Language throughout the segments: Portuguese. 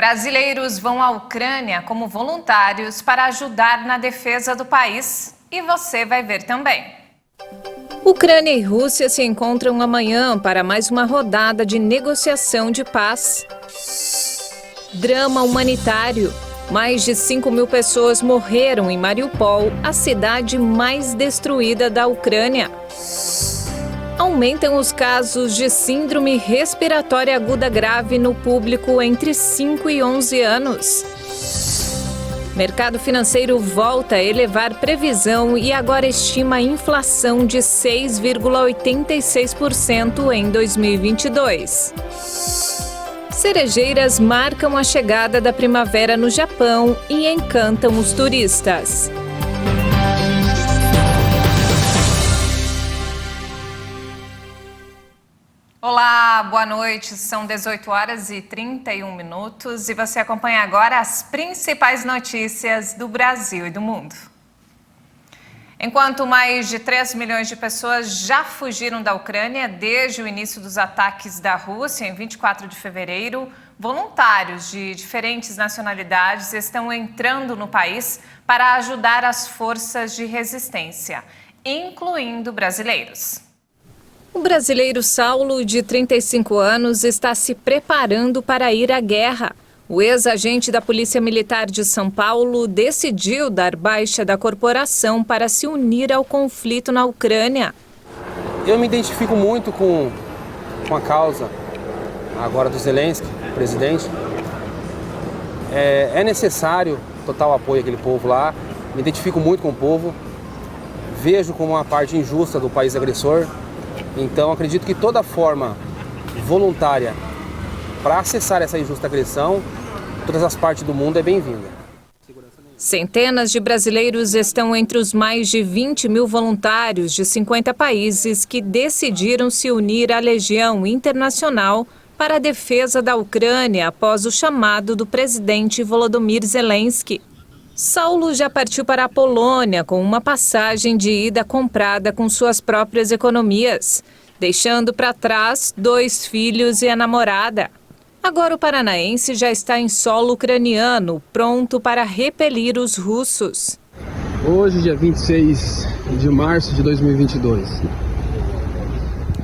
Brasileiros vão à Ucrânia como voluntários para ajudar na defesa do país. E você vai ver também. Ucrânia e Rússia se encontram amanhã para mais uma rodada de negociação de paz. Drama humanitário. Mais de 5.000 pessoas morreram em Mariupol, a cidade mais destruída da Ucrânia. Aumentam os casos de síndrome respiratória aguda grave no público entre 5 e 11 anos. Mercado financeiro volta a elevar previsão e agora estima a inflação de 6,86% em 2022. Cerejeiras marcam a chegada da primavera no Japão e encantam os turistas. Olá, boa noite. São 18 horas e 31 minutos e você acompanha agora as principais notícias do Brasil e do mundo. Enquanto mais de 3 milhões de pessoas já fugiram da Ucrânia desde o início dos ataques da Rússia em 24 de fevereiro, voluntários de diferentes nacionalidades estão entrando no país para ajudar as forças de resistência, incluindo brasileiros. O brasileiro Saulo, de 35 anos, está se preparando para ir à guerra. O ex-agente da Polícia Militar de São Paulo decidiu dar baixa da corporação para se unir ao conflito na Ucrânia. Eu me identifico muito com a causa agora do Zelensky, presidente. É necessário total apoio àquele povo lá. Me identifico muito com o povo. Vejo como uma parte injusta do país agressor. Então acredito que toda forma voluntária para acessar essa injusta agressão, todas as partes do mundo é bem-vinda. Centenas de brasileiros estão entre os mais de 20.000 voluntários de 50 países que decidiram se unir à Legião Internacional para a defesa da Ucrânia após o chamado do presidente Volodymyr Zelensky. Saulo já partiu para a Polônia com uma passagem de ida comprada com suas próprias economias, deixando para trás 2 filhos e a namorada. Agora o paranaense já está em solo ucraniano, pronto para repelir os russos. Hoje, dia 26 de março de 2022.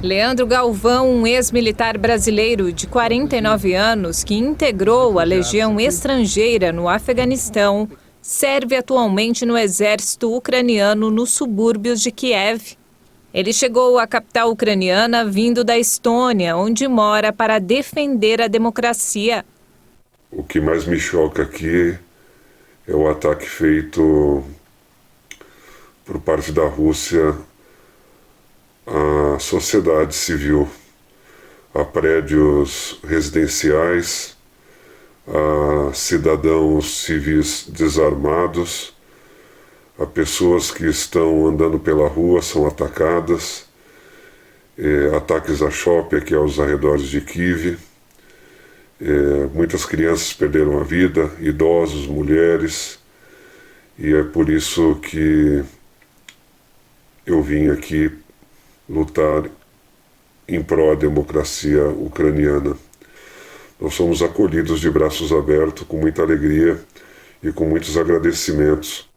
Leandro Galvão, um ex-militar brasileiro de 49 anos que integrou a Legião Estrangeira no Afeganistão, serve atualmente no exército ucraniano nos subúrbios de Kiev. Ele chegou à capital ucraniana vindo da Estônia, onde mora para defender a democracia. O que mais me choca aqui é o ataque feito por parte da Rússia à sociedade civil, a prédios residenciais, a cidadãos civis desarmados, a pessoas que estão andando pela rua são atacadas, ataques a shopping aqui aos arredores de Kiev, muitas crianças perderam a vida, idosos, mulheres, e é por isso que eu vim aqui lutar em prol da democracia ucraniana. Nós somos acolhidos de braços abertos, com muita alegria e com muitos agradecimentos.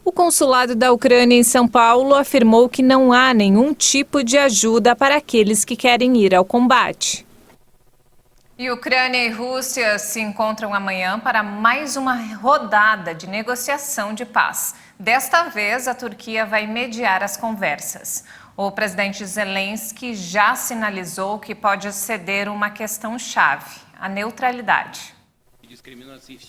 O consulado da Ucrânia em São Paulo afirmou que não há nenhum tipo de ajuda para aqueles que querem ir ao combate. E Ucrânia e Rússia se encontram amanhã para mais uma rodada de negociação de paz. Desta vez, a Turquia vai mediar as conversas. O presidente Zelensky já sinalizou que pode ceder uma questão-chave: a neutralidade.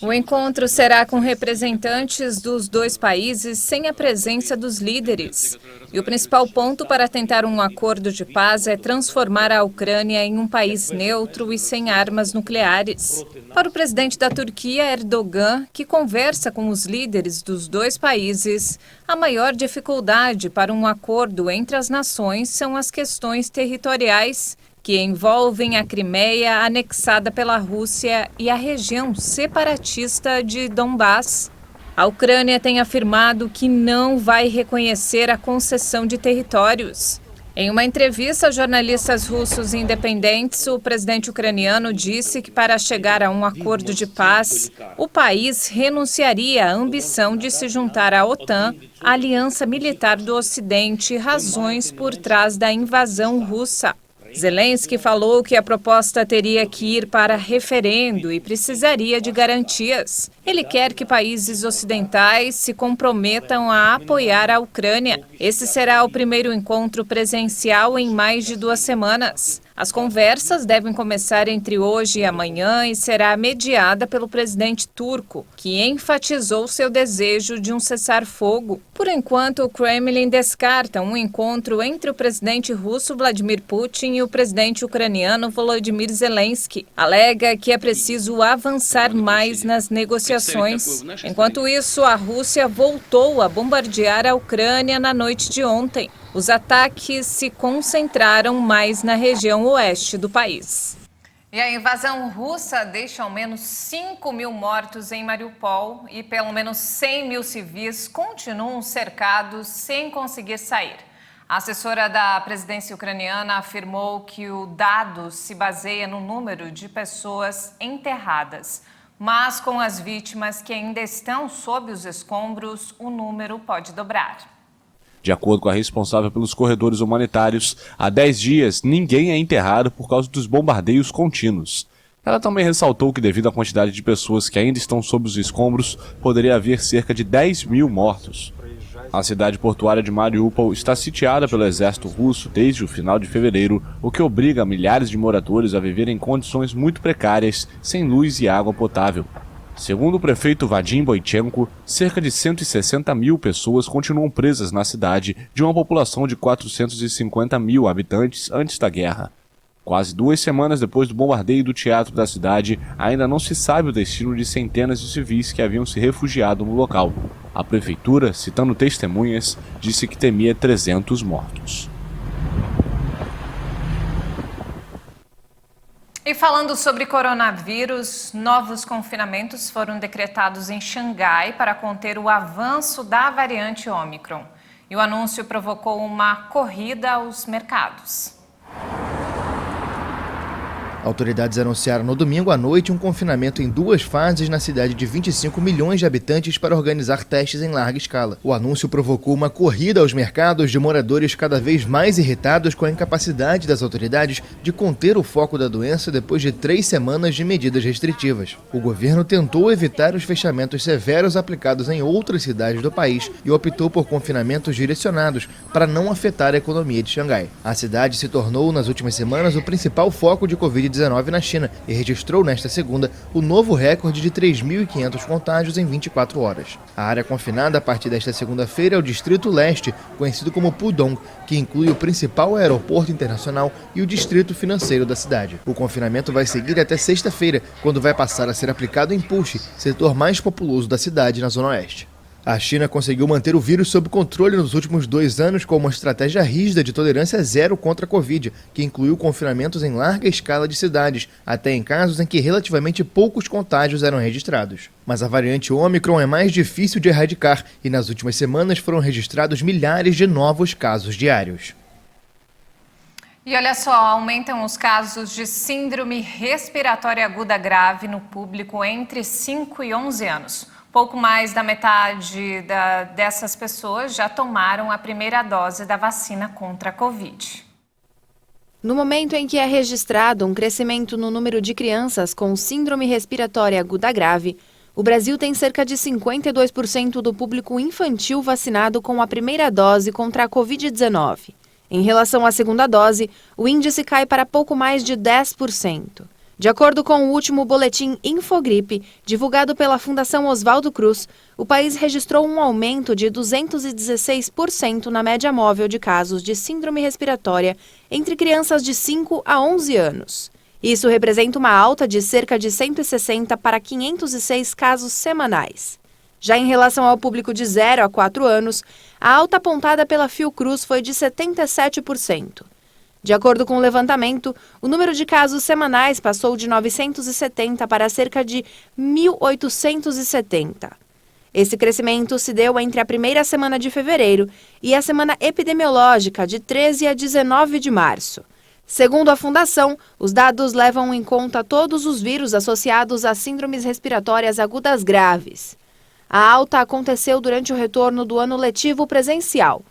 O encontro será com representantes dos 2 países sem a presença dos líderes. E o principal ponto para tentar um acordo de paz é transformar a Ucrânia em um país neutro e sem armas nucleares. Para o presidente da Turquia, Erdogan, que conversa com os líderes dos 2 países, a maior dificuldade para um acordo entre as nações são as questões territoriais, que envolvem a Crimeia anexada pela Rússia e a região separatista de Donbass. A Ucrânia tem afirmado que não vai reconhecer a concessão de territórios. Em uma entrevista a jornalistas russos independentes, o presidente ucraniano disse que para chegar a um acordo de paz, o país renunciaria à ambição de se juntar à OTAN, a aliança militar do Ocidente, razões por trás da invasão russa. Zelensky falou que a proposta teria que ir para referendo e precisaria de garantias. Ele quer que países ocidentais se comprometam a apoiar a Ucrânia. Esse será o primeiro encontro presencial em mais de 2 semanas. As conversas devem começar entre hoje e amanhã e será mediada pelo presidente turco, que enfatizou seu desejo de um cessar-fogo. Por enquanto, o Kremlin descarta um encontro entre o presidente russo Vladimir Putin e o presidente ucraniano Volodymyr Zelensky. Alega que é preciso avançar mais nas negociações. Enquanto isso, a Rússia voltou a bombardear a Ucrânia na noite de ontem. Os ataques se concentraram mais na região oeste do país. E a invasão russa deixa ao menos 5.000 mortos em Mariupol e pelo menos 100.000 civis continuam cercados sem conseguir sair. A assessora da presidência ucraniana afirmou que o dado se baseia no número de pessoas enterradas. Mas com as vítimas que ainda estão sob os escombros, o número pode dobrar. De acordo com a responsável pelos corredores humanitários, há 10 dias ninguém é enterrado por causa dos bombardeios contínuos. Ela também ressaltou que devido à quantidade de pessoas que ainda estão sob os escombros, poderia haver cerca de 10.000 mortos. A cidade portuária de Mariupol está sitiada pelo exército russo desde o final de fevereiro, o que obriga milhares de moradores a viver em condições muito precárias, sem luz e água potável. Segundo o prefeito Vadim Boichenko, cerca de 160.000 pessoas continuam presas na cidade, de uma população de 450.000 habitantes antes da guerra. Quase 2 semanas depois do bombardeio do teatro da cidade, ainda não se sabe o destino de centenas de civis que haviam se refugiado no local. A prefeitura, citando testemunhas, disse que temia 300 mortos. E falando sobre coronavírus, novos confinamentos foram decretados em Xangai para conter o avanço da variante Ômicron. E o anúncio provocou uma corrida aos mercados. Autoridades anunciaram no domingo à noite um confinamento em 2 fases na cidade de 25 milhões de habitantes para organizar testes em larga escala. O anúncio provocou uma corrida aos mercados de moradores cada vez mais irritados com a incapacidade das autoridades de conter o foco da doença depois de 3 semanas de medidas restritivas. O governo tentou evitar os fechamentos severos aplicados em outras cidades do país e optou por confinamentos direcionados para não afetar a economia de Xangai. A cidade se tornou, nas últimas semanas, o principal foco de Covid-19 na China e registrou nesta segunda o novo recorde de 3.500 contágios em 24 horas. A área confinada a partir desta segunda-feira é o Distrito Leste, conhecido como Pudong, que inclui o principal aeroporto internacional e o distrito financeiro da cidade. O confinamento vai seguir até sexta-feira, quando vai passar a ser aplicado em Puxi, setor mais populoso da cidade na Zona Oeste. A China conseguiu manter o vírus sob controle nos últimos 2 anos com uma estratégia rígida de tolerância zero contra a Covid, que incluiu confinamentos em larga escala de cidades, até em casos em que relativamente poucos contágios eram registrados. Mas a variante Ômicron é mais difícil de erradicar e nas últimas semanas foram registrados milhares de novos casos diários. E olha só, aumentam os casos de síndrome respiratória aguda grave no público entre 5 e 11 anos. Pouco mais da metade dessas pessoas já tomaram a primeira dose da vacina contra a Covid. No momento em que é registrado um crescimento no número de crianças com síndrome respiratória aguda grave, o Brasil tem cerca de 52% do público infantil vacinado com a primeira dose contra a Covid-19. Em relação à segunda dose, o índice cai para pouco mais de 10%. De acordo com o último boletim Infogripe, divulgado pela Fundação Oswaldo Cruz, o país registrou um aumento de 216% na média móvel de casos de síndrome respiratória entre crianças de 5 a 11 anos. Isso representa uma alta de cerca de 160 para 506 casos semanais. Já em relação ao público de 0 a 4 anos, a alta apontada pela Fiocruz foi de 77%. De acordo com o levantamento, o número de casos semanais passou de 970 para cerca de 1.870. Esse crescimento se deu entre a primeira semana de fevereiro e a semana epidemiológica de 13 a 19 de março. Segundo a Fundação, os dados levam em conta todos os vírus associados a síndromes respiratórias agudas graves. A alta aconteceu durante o retorno do ano letivo presencial.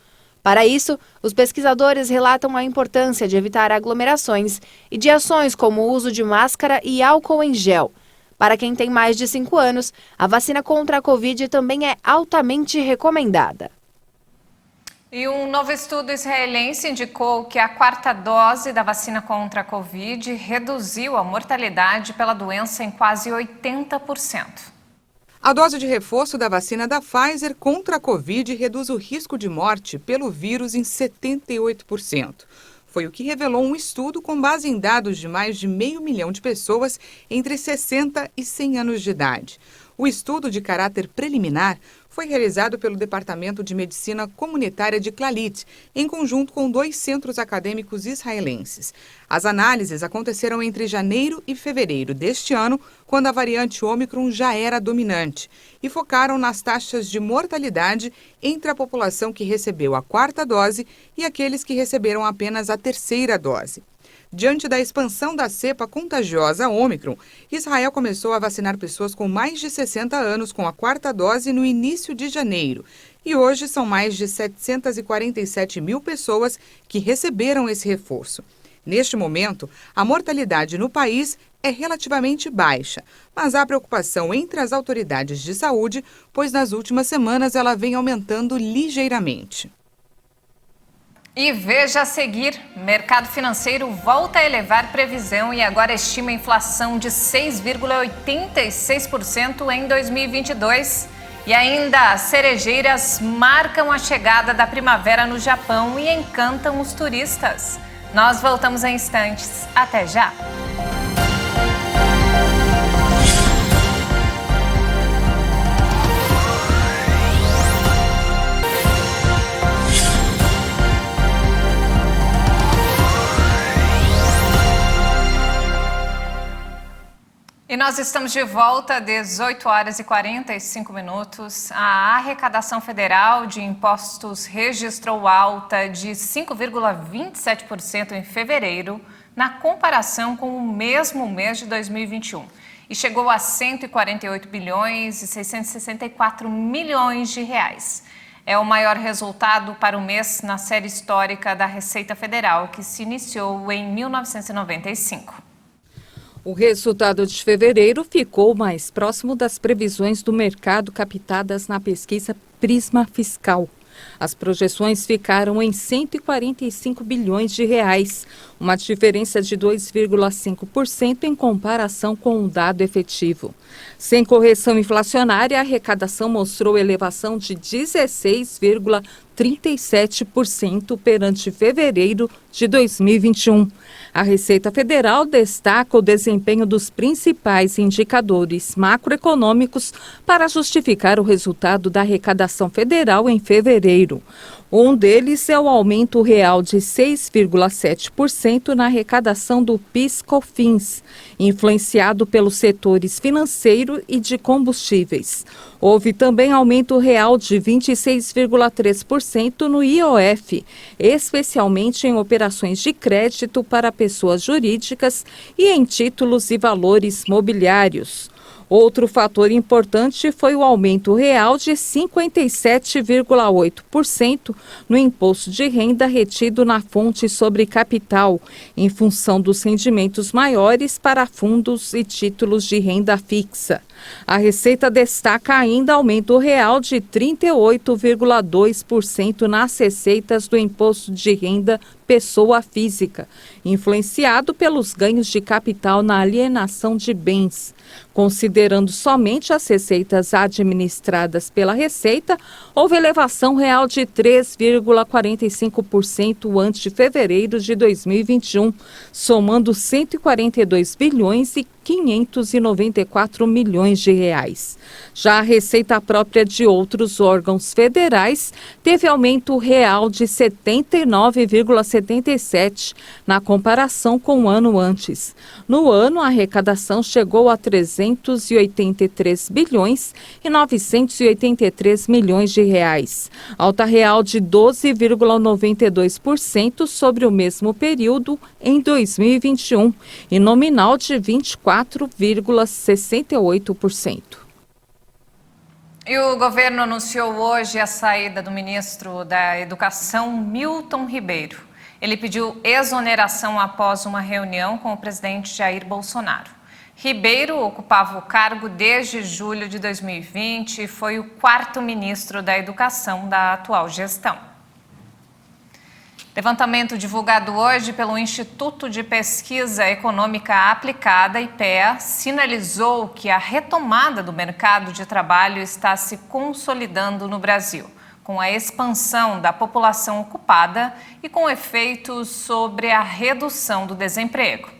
Para isso, os pesquisadores relatam a importância de evitar aglomerações e de ações como o uso de máscara e álcool em gel. Para quem tem mais de 5 anos, a vacina contra a Covid também é altamente recomendada. E um novo estudo israelense indicou que a 4ª dose da vacina contra a Covid reduziu a mortalidade pela doença em quase 80%. A dose de reforço da vacina da Pfizer contra a Covid reduz o risco de morte pelo vírus em 78%. Foi o que revelou um estudo com base em dados de mais de 500 mil de pessoas entre 60 e 100 anos de idade. O estudo, de caráter preliminar, foi realizado pelo Departamento de Medicina Comunitária de Clalit, em conjunto com 2 centros acadêmicos israelenses. As análises aconteceram entre janeiro e fevereiro deste ano, quando a variante Ômicron já era dominante, e focaram nas taxas de mortalidade entre a população que recebeu a 4ª dose e aqueles que receberam apenas a 3ª dose. Diante da expansão da cepa contagiosa Ômicron, Israel começou a vacinar pessoas com mais de 60 anos com a 4ª dose no início de janeiro. E hoje são mais de 747 mil pessoas que receberam esse reforço. Neste momento, a mortalidade no país é relativamente baixa, mas há preocupação entre as autoridades de saúde, pois nas últimas semanas ela vem aumentando ligeiramente. E veja a seguir, mercado financeiro volta a elevar previsão e agora estima inflação de 6,86% em 2022. E ainda, as cerejeiras marcam a chegada da primavera no Japão e encantam os turistas. Nós voltamos em instantes. Até já! E nós estamos de volta, 18 horas e 45 minutos. A arrecadação federal de impostos registrou alta de 5,27% em fevereiro, na comparação com o mesmo mês de 2021. E chegou a 148 bilhões e 664 milhões de reais. É o maior resultado para o mês na série histórica da Receita Federal, que se iniciou em 1995. O resultado de fevereiro ficou mais próximo das previsões do mercado captadas na pesquisa Prisma Fiscal. As projeções ficaram em 145 bilhões de reais, uma diferença de 2,5% em comparação com o dado efetivo. Sem correção inflacionária, a arrecadação mostrou elevação de 16,37% perante fevereiro de 2021. A Receita Federal destaca o desempenho dos principais indicadores macroeconômicos para justificar o resultado da arrecadação federal em fevereiro. Um deles é o aumento real de 6,7% na arrecadação do PIS/COFINS, influenciado pelos setores financeiro e de combustíveis. Houve também aumento real de 26,3% no IOF, especialmente em operações de crédito para pessoas jurídicas e em títulos e valores mobiliários. Outro fator importante foi o aumento real de 57,8% no imposto de renda retido na fonte sobre capital, em função dos rendimentos maiores para fundos e títulos de renda fixa. A Receita destaca ainda aumento real de 38,2% nas receitas do imposto de renda pessoa física, influenciado pelos ganhos de capital na alienação de bens. Considerando somente as receitas administradas pela Receita, houve elevação real de 3,45% ante fevereiro de 2021, somando 142 bilhões e 594 milhões de reais. Já a receita própria de outros órgãos federais teve aumento real de 79,77% na comparação com o ano antes. No ano, a arrecadação chegou a 383 bilhões e 983 milhões de reais, alta real de 12,92% sobre o mesmo período em 2021 e nominal de 24,68%. E o governo anunciou hoje a saída do ministro da Educação, Milton Ribeiro. Ele pediu exoneração após uma reunião com o presidente Jair Bolsonaro. Ribeiro ocupava o cargo desde julho de 2020 e foi o 4º ministro da Educação da atual gestão. Levantamento divulgado hoje pelo Instituto de Pesquisa Econômica Aplicada, IPEA, sinalizou que a retomada do mercado de trabalho está se consolidando no Brasil, com a expansão da população ocupada e com efeitos sobre a redução do desemprego.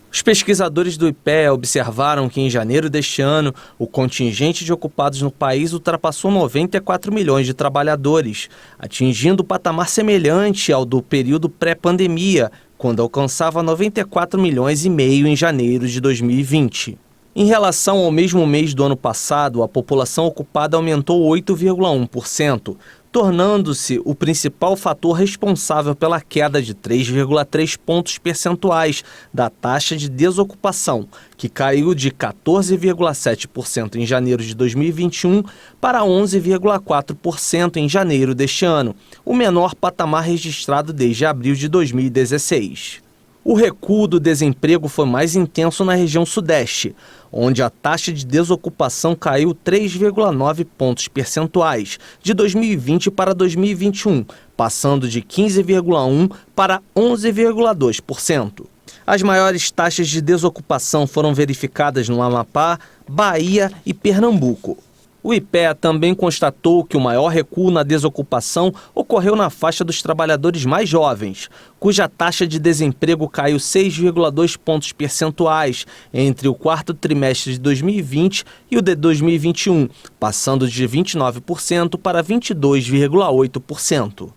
Os pesquisadores do IPEA observaram que em janeiro deste ano, o contingente de ocupados no país ultrapassou 94 milhões de trabalhadores, atingindo o patamar semelhante ao do período pré-pandemia, quando alcançava 94 milhões e meio em janeiro de 2020. Em relação ao mesmo mês do ano passado, a população ocupada aumentou 8,1%, tornando-se o principal fator responsável pela queda de 3,3 pontos percentuais da taxa de desocupação, que caiu de 14,7% em janeiro de 2021 para 11,4% em janeiro deste ano, o menor patamar registrado desde abril de 2016. O recuo do desemprego foi mais intenso na região sudeste, onde a taxa de desocupação caiu 3,9 pontos percentuais de 2020 para 2021, passando de 15,1% para 11,2%. As maiores taxas de desocupação foram verificadas no Amapá, Bahia e Pernambuco. O IPEA também constatou que o maior recuo na desocupação ocorreu na faixa dos trabalhadores mais jovens, cuja taxa de desemprego caiu 6,2 pontos percentuais entre o 4º trimestre de 2020 e o de 2021, passando de 29% para 22,8%.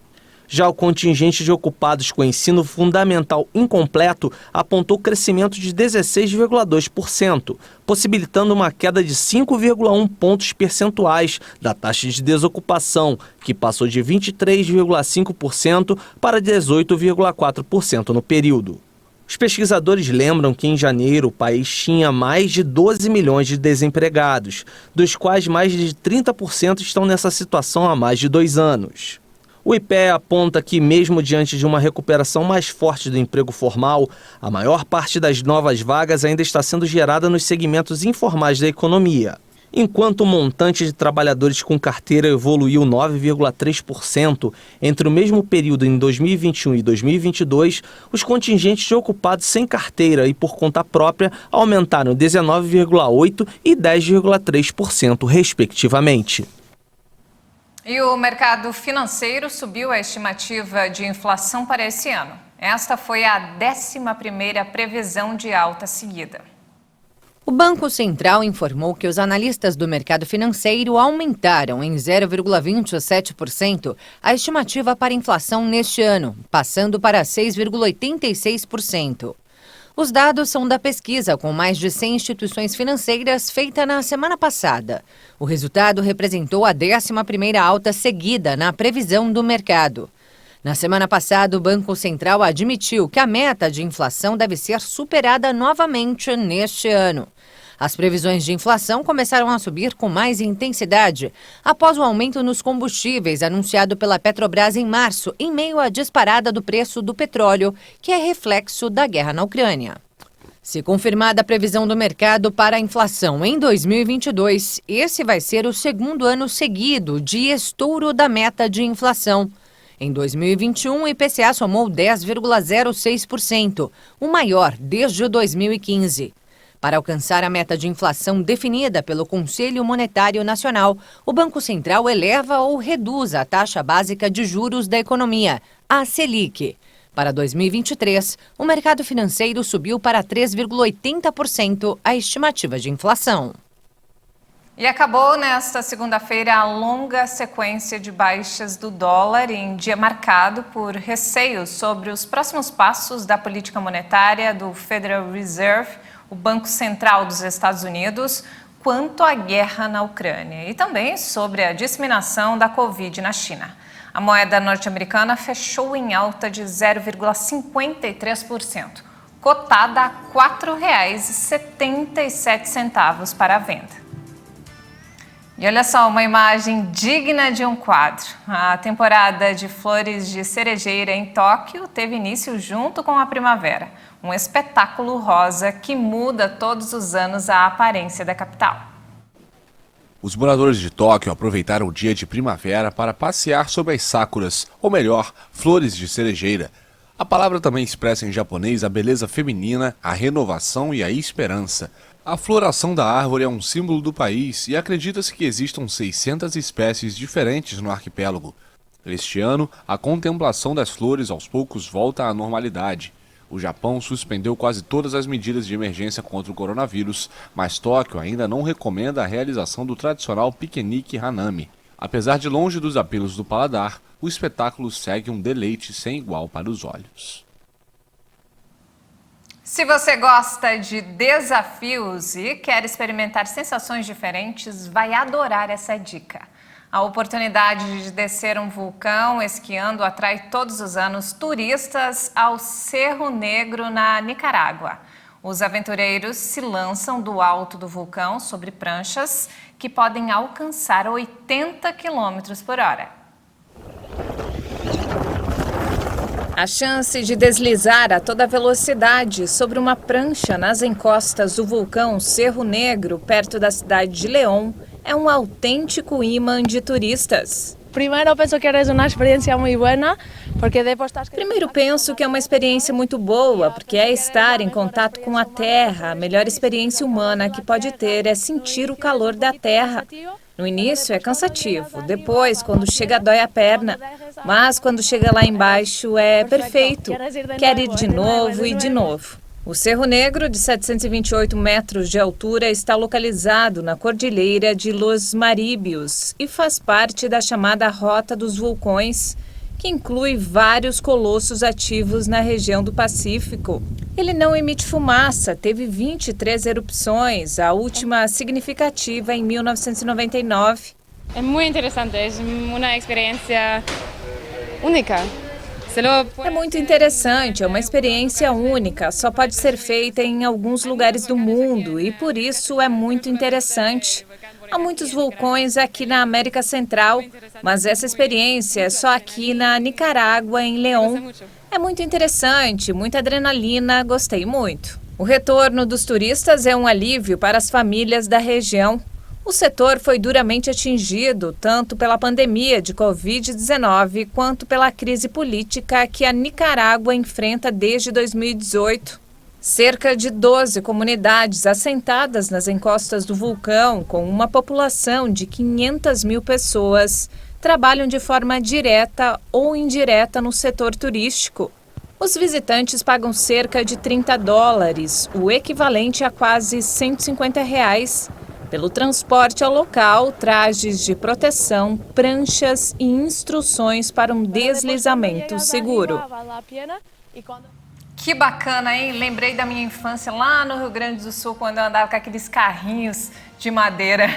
Já o contingente de ocupados com ensino fundamental incompleto apontou crescimento de 16,2%, possibilitando uma queda de 5,1 pontos percentuais da taxa de desocupação, que passou de 23,5% para 18,4% no período. Os pesquisadores lembram que em janeiro o país tinha mais de 12 milhões de desempregados, dos quais mais de 30% estão nessa situação há mais de 2 anos. O IPEA aponta que, mesmo diante de uma recuperação mais forte do emprego formal, a maior parte das novas vagas ainda está sendo gerada nos segmentos informais da economia. Enquanto o montante de trabalhadores com carteira evoluiu 9,3% entre o mesmo período em 2021 e 2022, os contingentes de ocupados sem carteira e por conta própria aumentaram 19,8% e 10,3%, respectivamente. E o mercado financeiro subiu a estimativa de inflação para esse ano. Esta foi a 11ª previsão de alta seguida. O Banco Central informou que os analistas do mercado financeiro aumentaram em 0,27% a estimativa para inflação neste ano, passando para 6,86%. Os dados são da pesquisa com mais de 100 instituições financeiras feita na semana passada. O resultado representou a 11ª alta seguida na previsão do mercado. Na semana passada, o Banco Central admitiu que a meta de inflação deve ser superada novamente neste ano. As previsões de inflação começaram a subir com mais intensidade após o aumento nos combustíveis anunciado pela Petrobras em março, em meio à disparada do preço do petróleo, que é reflexo da guerra na Ucrânia. Se confirmada a previsão do mercado para a inflação em 2022, esse vai ser o 2º ano seguido de estouro da meta de inflação. Em 2021, o IPCA somou 10,06%, o maior desde 2015. Para alcançar a meta de inflação definida pelo Conselho Monetário Nacional, o Banco Central eleva ou reduz a taxa básica de juros da economia, a Selic. Para 2023, o mercado financeiro subiu para 3,80% a estimativa de inflação. E acabou nesta segunda-feira a longa sequência de baixas do dólar em dia marcado por receios sobre os próximos passos da política monetária do Federal Reserve, o Banco Central dos Estados Unidos, quanto à guerra na Ucrânia e também sobre a disseminação da Covid na China. A moeda norte-americana fechou em alta de 0,53%, cotada a R$ 4,77 para a venda. E olha só, uma imagem digna de um quadro. A temporada de flores de cerejeira em Tóquio teve início junto com a primavera, um espetáculo rosa que muda todos os anos a aparência da capital. Os moradores de Tóquio aproveitaram o dia de primavera para passear sob as sakuras, ou melhor, flores de cerejeira. A palavra também expressa em japonês a beleza feminina, a renovação e a esperança. A floração da árvore é um símbolo do país e acredita-se que existam 600 espécies diferentes no arquipélago. Este ano, a contemplação das flores aos poucos volta à normalidade. O Japão suspendeu quase todas as medidas de emergência contra o coronavírus, mas Tóquio ainda não recomenda a realização do tradicional piquenique Hanami. Apesar de longe dos apelos do paladar, o espetáculo segue um deleite sem igual para os olhos. Se você gosta de desafios e quer experimentar sensações diferentes, vai adorar essa dica. A oportunidade de descer um vulcão esquiando atrai todos os anos turistas ao Cerro Negro, na Nicarágua. Os aventureiros se lançam do alto do vulcão sobre pranchas que podem alcançar 80 km por hora. A chance de deslizar a toda velocidade sobre uma prancha nas encostas do vulcão Cerro Negro, perto da cidade de León, é um autêntico imã de turistas. Primeiro penso que é uma experiência muito boa, porque depois Primeiro penso que é uma experiência muito boa, porque é estar em contato com a terra. A melhor experiência humana que pode ter é sentir o calor da terra. No início é cansativo, depois, quando chega, dói a perna, mas quando chega lá embaixo é perfeito. Quer ir de novo e de novo. O Cerro Negro, de 728 metros de altura, está localizado na Cordilheira de Los Maríbios e faz parte da chamada Rota dos Vulcões, que inclui vários colossos ativos na região do Pacífico. Ele não emite fumaça, teve 23 erupções, a última significativa em 1999. É muito interessante, é uma experiência única. É muito interessante, é uma experiência única, só pode ser feita em alguns lugares do mundo e por isso é muito interessante. Há muitos vulcões aqui na América Central, mas essa experiência é só aqui na Nicarágua, em León. É muito interessante, muita adrenalina, gostei muito. O retorno dos turistas é um alívio para as famílias da região. O setor foi duramente atingido tanto pela pandemia de Covid-19 quanto pela crise política que a Nicarágua enfrenta desde 2018. Cerca de 12 comunidades assentadas nas encostas do vulcão, com uma população de 500 mil pessoas, trabalham de forma direta ou indireta no setor turístico. Os visitantes pagam cerca de $30, o equivalente a quase R$150, pelo transporte ao local, trajes de proteção, pranchas e instruções para um deslizamento seguro. Que bacana, hein? Lembrei da minha infância lá no Rio Grande do Sul, quando eu andava com aqueles carrinhos de madeira.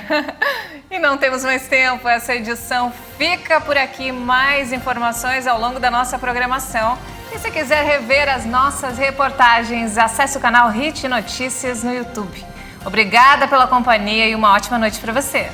E não temos mais tempo, essa edição fica por aqui. Mais informações ao longo da nossa programação. E se quiser rever as nossas reportagens, acesse o canal Hit Notícias no YouTube. Obrigada pela companhia e uma ótima noite para você.